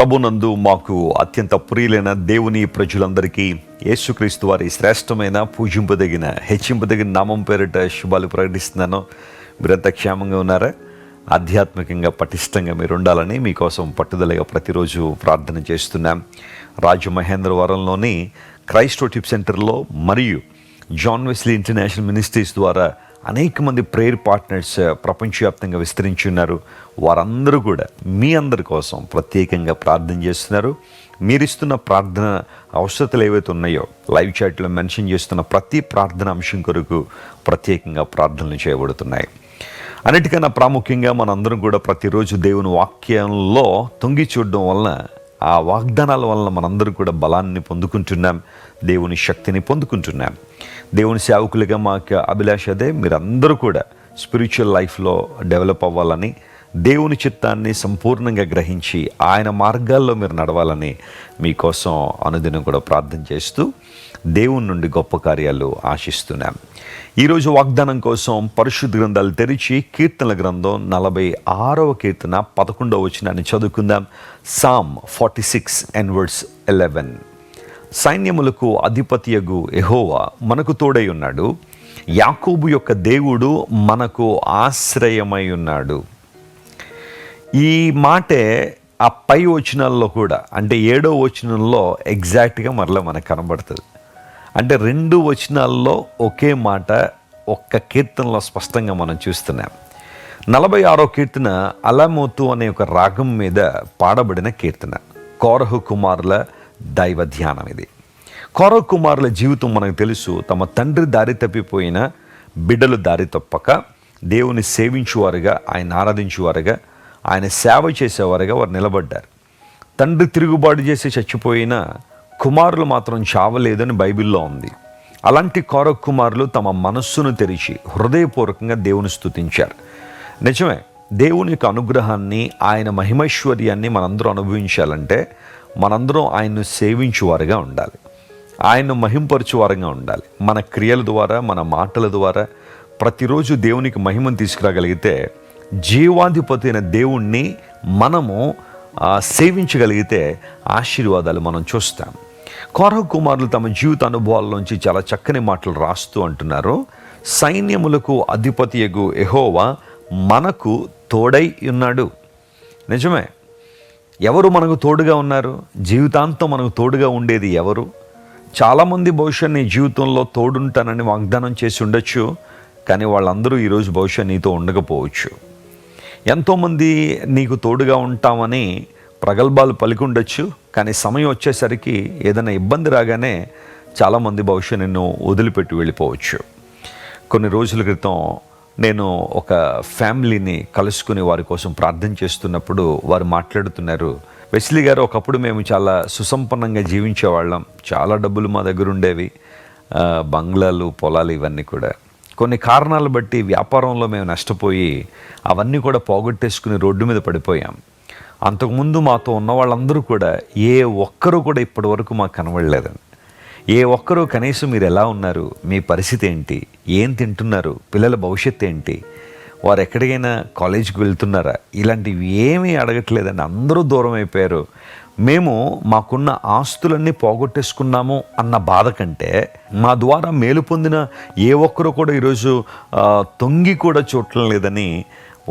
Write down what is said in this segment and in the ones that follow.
ప్రభునందు మాకు అత్యంత ప్రియులైన దేవుని ప్రజలందరికీ యేసుక్రీస్తు వారి శ్రేష్టమైన పూజింపదగిన హెచ్చింపదగిన నామం పేరిట శుభాలు ప్రకటిస్తున్నాను. మీరంతా క్షేమంగా ఉన్నారా? ఆధ్యాత్మికంగా పటిష్టంగా మీరు ఉండాలని మీకోసం పట్టుదలగా ప్రతిరోజు ప్రార్థన చేస్తున్నాం. రాజమహేంద్రవరంలోని క్రైస్ట్ టిప్ సెంటర్లో మరియు జాన్ వెస్లీ ఇంటర్నేషనల్ మినిస్ట్రీస్ ద్వారా అనేక మంది ప్రేయర్ పార్ట్నర్స్ ప్రపంచవ్యాప్తంగా విస్తరించి ఉన్నారు. వారందరూ కూడా మీ అందరి కోసం ప్రత్యేకంగా ప్రార్థన చేస్తున్నారు. మీరిస్తున్న ప్రార్థన అవసరతలు ఏవైతే ఉన్నాయో లైవ్ చాట్లో మెన్షన్ చేస్తున్న ప్రతి ప్రార్థన అంశం కొరకు ప్రత్యేకంగా ప్రార్థనలు చేయబడుతున్నాయి. అన్నిటికన్నా ప్రాముఖ్యంగా మనందరం కూడా ప్రతిరోజు దేవుని వాక్యంలో తొంగి చూడడం వలన ఆ వాగ్దానాల వలన మనందరం కూడా బలాన్ని పొందుకుంటున్నాం, దేవుని శక్తిని పొందుకుంటున్నాం. దేవుని సేవకులుగా మాకు అభిలాష అదే, మీరందరూ కూడా స్పిరిచువల్ లైఫ్లో డెవలప్ అవ్వాలని, దేవుని చిత్తాన్ని సంపూర్ణంగా గ్రహించి ఆయన మార్గాల్లో మీరు నడవాలని మీకోసం అనుదినం కూడా ప్రార్థన చేస్తూ దేవుని నుండి గొప్ప కార్యాలు ఆశిస్తున్నాం. ఈరోజు వాగ్దానం కోసం పరిశుద్ధ గ్రంథాలు తెరిచి కీర్తనల గ్రంథం 46వ కీర్తన 11వ వచనాన్ని చదువుకుందాం. Psalm 46 and verse 11. సైన్యములకు అధిపతియగు యెహోవా మనకు తోడై ఉన్నాడు, యాకోబు యొక్క దేవుడు మనకు ఆశ్రయమై ఉన్నాడు. ఈ మాటే ఆ పై వచనాల్లో కూడా, అంటే 7వ వచనంలో ఎగ్జాక్ట్గా మరలా మనకు కనబడుతుంది. అంటే 2 వచనాల్లో ఒకే మాట ఒక్క కీర్తనలో స్పష్టంగా మనం చూస్తున్నాం. 46వ కీర్తన అలమోతు అనే ఒక రాగం మీద పాడబడిన కీర్తన. కోరహు కుమారుల దైవ ధ్యానం ఇది. కోరహు కుమారుల జీవితం మనకు తెలుసు. తమ తండ్రి దారి తప్పిపోయిన బిడ్డలు దారి తప్పక దేవుని సేవించువారుగా, ఆయన ఆరాధించువారుగా, ఆయన సేవ చేసేవారుగా వారు నిలబడ్డారు. తండ్రి తిరుగుబాటు చేసి చచ్చిపోయిన కుమారులు మాత్రం చావలేదని బైబిల్లో ఉంది. అలాంటి కోరహు కుమారులు తమ మనస్సును తెరిచి హృదయపూర్వకంగా దేవుని స్తుతించారు. నిజమే, దేవుని యొక్క అనుగ్రహాన్ని, ఆయన మహిమైశ్వర్యాన్ని మనందరం అనుభవించాలంటే మనందరం ఆయన్ను సేవించువారుగా ఉండాలి, ఆయన్ను మహింపరచువారుగా ఉండాలి. మన క్రియల ద్వారా, మన మాటల ద్వారా ప్రతిరోజు దేవునికి మహిమను తీసుకురాగలిగితే, జీవాధిపతి అయిన దేవుణ్ణి మనము సేవించగలిగితే ఆశీర్వాదాలు మనం చూస్తాం. కోరహు కుమారులు తమ జీవిత అనుభవాల్లోంచి చాలా చక్కని మాటలు రాస్తూ అంటున్నారు. సైన్యములకు అధిపతియగు యెహోవా మనకు తోడై ఉన్నాడు. నిజమే, ఎవరు మనకు తోడుగా ఉన్నారు? జీవితాంతం మనకు తోడుగా ఉండేది ఎవరు? చాలామంది బహుశా నీ జీవితంలో తోడుంటానని వాగ్దానం చేసి ఉండొచ్చు, కానీ వాళ్ళందరూ ఈరోజు బహుశా నీతో ఉండకపోవచ్చు. ఎంతోమంది నీకు తోడుగా ఉంటామని ప్రగల్భాలు పలికి ఉండొచ్చు, కానీ సమయం వచ్చేసరికి ఏదైనా ఇబ్బంది రాగానే చాలామంది బహుశా నిన్ను వదిలిపెట్టి వెళ్ళిపోవచ్చు. కొన్ని రోజుల క్రితం నేను ఒక ఫ్యామిలీని కలుసుకుని వారి కోసం ప్రార్థన చేస్తున్నప్పుడు వారు మాట్లాడుతున్నారు, వెస్లీ గారు, ఒకప్పుడు మేము చాలా సుసంపన్నంగా జీవించేవాళ్ళం, చాలా డబ్బులు మా దగ్గర ఉండేవి, బంగ్లాలు, పొలాలు ఇవన్నీ కూడా. కొన్ని కారణాలు బట్టి వ్యాపారంలో మేము నష్టపోయి అవన్నీ కూడా పోగొట్టేసుకుని రోడ్డు మీద పడిపోయాం. అంతకుముందు మాతో ఉన్న వాళ్ళందరూ కూడా ఏ ఒక్కరూ కూడా ఇప్పటి వరకు మాకు కనబడలేదండి. ఏ ఒక్కరూ కనీసం మీరు ఎలా ఉన్నారు, మీ పరిస్థితి ఏంటి, ఏం తింటున్నారు, పిల్లల భవిష్యత్తు ఏంటి, వారు ఎక్కడికైనా కాలేజీకి వెళ్తున్నారా, ఇలాంటివి ఏమీ అడగట్లేదండి. అందరూ దూరం అయిపోయారు. మేము మాకున్న ఆస్తులన్నీ పోగొట్టేసుకున్నాము అన్న బాధ కంటే మా ద్వారా మేలు పొందిన ఏ ఒక్కరూ కూడా ఈరోజు తొంగి కూడా చూడటం లేదని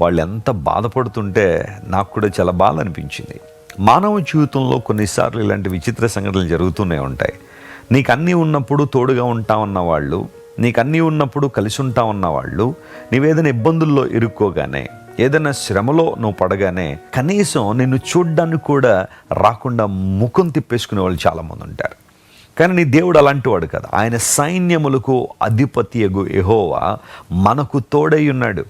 వాళ్ళు ఎంత బాధపడుతుంటే నాకు కూడా చాలా బాధ అనిపించింది. మానవ జీవితంలో కొన్నిసార్లు ఇలాంటి విచిత్ర సంఘటనలు జరుగుతూనే ఉంటాయి. నీకు అన్నీ ఉన్నప్పుడు తోడుగా ఉంటామన్న వాళ్ళు, నీకు అన్నీ ఉన్నప్పుడు కలిసి ఉంటామన్న వాళ్ళు, నీవేదైనా ఇబ్బందుల్లో ఇరుక్కోగానే, ఏదైనా శ్రమలో నువ్వు పడగానే కనీసం నిన్ను చూడ్డానికి కూడా రాకుండా ముఖం తిప్పేసుకునే వాళ్ళు చాలామంది ఉంటారు. కానీ నీ దేవుడు అలాంటి వాడు కదా. ఆయన సైన్యములకు అధిపతియగు యెహోవా మనకు తోడై ఉన్నాడు.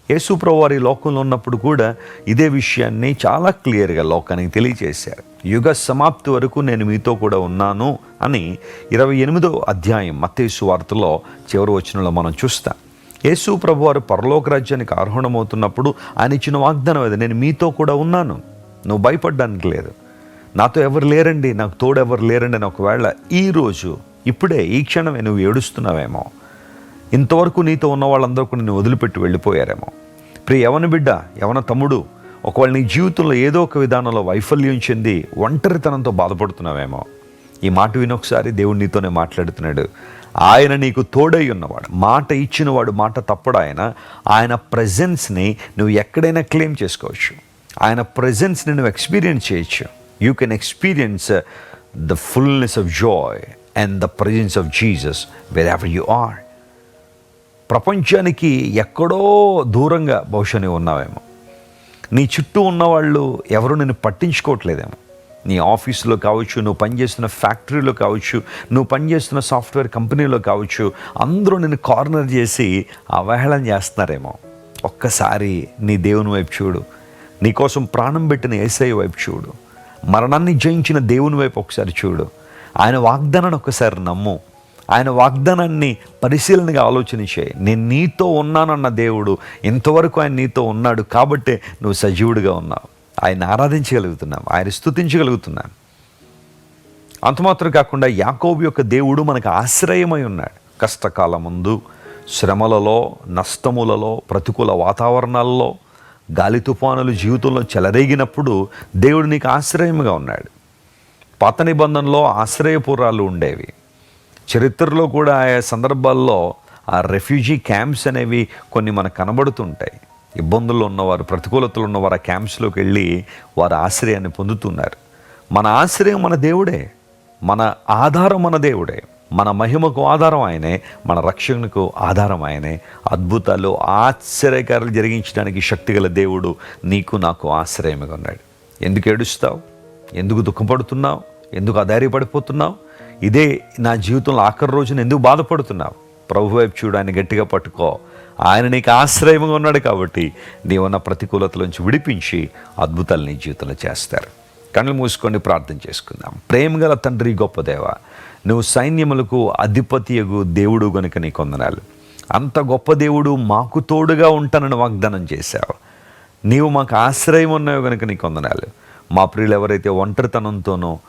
యేసు ప్రభువు వారి లోకంలో ఉన్నప్పుడు కూడా ఇదే విషయాన్ని చాలా క్లియర్గా లోకానికి తెలియజేశారు. యుగ సమాప్తి వరకు నేను మీతో కూడా ఉన్నాను అని 28వ అధ్యాయం మత్తయి సువార్తలో చివరి వచనంలో మనం చూస్తాం. యేసు ప్రభు వారు పరలోక రాజ్యానికి ఆరోహణమవుతున్నప్పుడు ఆయన ఇచ్చిన వాగ్దానం అది, నేను మీతో కూడా ఉన్నాను, నువ్వు భయపడడానికి లేదు, నాతో ఎవరు లేరండి, నాకు తోడు ఎవరు లేరండి అని ఒకవేళ ఈరోజు ఇప్పుడే ఈ క్షణమే నువ్వు ఏడుస్తున్నావేమో, ఇంతవరకు నీతో ఉన్న వాళ్ళందరూ కూడా నిన్ను వదిలిపెట్టి వెళ్ళిపోయారేమో. ప్రియ యవన బిడ్డ, యవన తమ్ముడు, ఒకవేళ నీ జీవితంలో ఏదో ఒక విధానంలో వైఫల్యం చెంది ఒంటరితనంతో బాధపడుతున్నావేమో, ఈ మాట వినొకసారి. దేవుడు నీతోనే మాట్లాడుతున్నాడు. ఆయన నీకు తోడై ఉన్నవాడు, మాట ఇచ్చినవాడు, మాట తప్పడు. ఆయన ప్రజెన్స్ని నువ్వు ఎక్కడైనా క్లెయిమ్ చేసుకోవచ్చు. ఆయన ప్రజెన్స్ని నువ్వు ఎక్స్పీరియన్స్ చేయొచ్చు. You can experience the fullness of joy and the presence of Jesus wherever you are. ప్రపంచానికి ఎక్కడో దూరంగా బహుశా నువ్వు ఉన్నావేమో. నీ చుట్టూ ఉన్నవాళ్ళు ఎవరు నిన్ను పట్టించుకోవట్లేదేమో. నీ ఆఫీసులో కావచ్చు, నువ్వు పనిచేస్తున్న ఫ్యాక్టరీలో కావచ్చు, నువ్వు పనిచేస్తున్న సాఫ్ట్వేర్ కంపెనీలో కావచ్చు, అందరూ నిన్ను కార్నర్ చేసి అవహేళన చేస్తున్నారేమో. ఒక్కసారి నీ దేవుని వైపు చూడు. నీకోసం ప్రాణం పెట్టిన యేసయ్య వైపు చూడు. మరణాన్ని జయించిన దేవుని వైపు ఒకసారి చూడు. ఆయన వాగ్దానాన్ని ఒకసారి నమ్ము. ఆయన వాగ్దానాన్ని పరిశీలనగా ఆలోచన చేయి. నేను నీతో ఉన్నానన్న దేవుడు ఇంతవరకు ఆయన నీతో ఉన్నాడు కాబట్టే నువ్వు సజీవుడిగా ఉన్నావు. ఆయన ఆరాధించగలుగుతున్నావు, ఆయన స్తుతించగలుగుతున్నావు. అంతమాత్రం కాకుండా యాకోబు యొక్క దేవుడు మనకు ఆశ్రయమై ఉన్నాడు. కష్టకాలం ముందు, శ్రమలలో, నష్టములలో, ప్రతికూల వాతావరణాల్లో, గాలి తుఫానులు జీవితంలో చెలరేగినప్పుడు దేవుడు నీకు ఆశ్రయముగా ఉన్నాడు. పాత నిబంధనలో ఆశ్రయపురాలు ఉండేవి. చరిత్రలో కూడా ఆయా సందర్భాల్లో ఆ రెఫ్యూజీ క్యాంప్స్ అనేవి కొన్ని మనకు కనబడుతుంటాయి. ఇబ్బందుల్లో ఉన్నవారు, ప్రతికూలతలు ఉన్నవారు ఆ క్యాంప్స్లోకి వెళ్ళి వారు ఆశ్రయాన్ని పొందుతున్నారు. మన ఆశ్రయం మన దేవుడే, మన ఆధారం మన దేవుడే, మన మహిమకు ఆధారం ఆయనే, మన రక్షణకు ఆధారం ఆయనే. అద్భుతాలు, ఆశ్చర్యకారాలు జరిగించడానికి శక్తిగల దేవుడు నీకు నాకు ఆశ్రయముగా ఉన్నాడు. ఎందుకు ఏడుస్తావు? ఎందుకు దుఃఖపడుతున్నావు? ఎందుకు అధైర్యపడిపోతున్నావు? ఇదే నా జీవితంలో ఆఖరి రోజున ఎందుకు బాధపడుతున్నావు? ప్రభు వైపు చూడు, ఆయన గట్టిగా పట్టుకో. ఆయన నీకు ఆశ్రయంగా ఉన్నాడు కాబట్టి నీవున్న ప్రతికూలతలోంచి విడిపించి అద్భుతాలు నీ జీవితంలో చేస్తారు. కళ్ళు మూసుకొని ప్రార్థన చేసుకుందాం. ప్రేమగల తండ్రి, గొప్ప దేవ, నువ్వు సైన్యములకు అధిపతియగు దేవుడు గనుక నీ వందనాలు. అంత గొప్ప దేవుడు మాకు తోడుగా ఉంటానని వాగ్దానం చేశావు. నీవు మాకు ఆశ్రయం ఉన్నావు గనుక నీ వందనాలు. మా ప్రియులు ఎవరైతే ఒంటరితనంతోనో,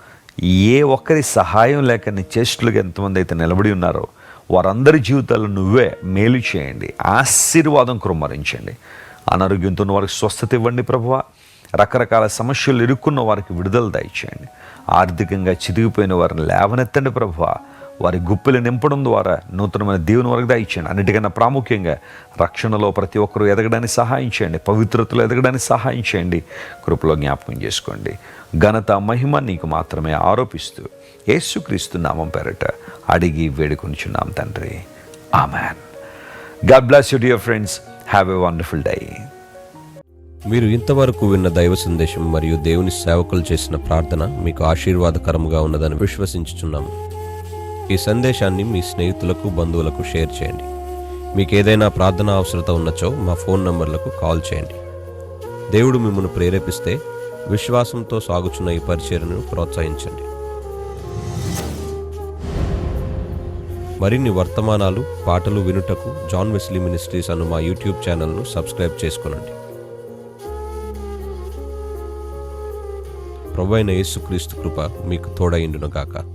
ఏ ఒక్కరి సహాయం లేక నీ చేష్టలుగా ఎంతమంది అయితే నిలబడి ఉన్నారో వారందరి జీవితాల్లో నువ్వే మేలు చేయండి, ఆశీర్వాదం కుమ్మరించండి. అనారోగ్యంతో ఉన్న వారికి స్వస్థత ఇవ్వండి ప్రభువా. రకరకాల సమస్యలు ఇరుక్కున్న వారికి విడుదల దయచేయండి. ఆర్థికంగా చితికిపోయిన వారిని లేవనెత్తండి ప్రభువా. వారి గుప్పిలు నింపడం ద్వారా నూతనమైన దేవుని వరకు దయచేయండి. అన్నిటికన్నా ప్రాముఖ్యంగా రక్షణలో ప్రతి ఒక్కరూ ఎదగడానికి సహాయం చేయండి, పవిత్రతలో ఎదగడానికి సహాయం చేయండి. కృపలో జ్ఞాపకం చేసుకోండి. ఘనత, మహిమ నీకు మాత్రమే ఆరోపిస్తూ యేసుక్రీస్తు నామం పేరట అడిగి వేడుకొనిచున్నాం తండ్రి. Amen. God bless you dear friends. Have a wonderful day. మీరు ఇంతవరకు విన్న దైవ సందేశం మరియు దేవుని సేవకులు చేసిన ప్రార్థన మీకు ఆశీర్వాదకరముగా ఉన్నదని విశ్వసించుచున్నాము. ఈ సందేశాన్ని మీ స్నేహితులకు, బంధువులకు షేర్ చేయండి. మీకు ఏదైనా ప్రార్థన అవసరత ఉన్నచో మా ఫోన్ నంబర్లకు కాల్ చేయండి. దేవుడు మిమ్మల్ని ప్రేరేపిస్తే విశ్వాసంతో సాగుచున్న ఈ పరిచర్యను ప్రోత్సహించండి. మరిన్ని వర్తమానాలు, పాటలు వినుటకు జాన్ వెస్లీ మినిస్ట్రీస్ అను మా యూట్యూబ్ ఛానల్ను సబ్స్క్రైబ్ చేసుకొనండి. ప్రభువైన యేసుక్రీస్తు కృప మీకు తోడైండును గాక.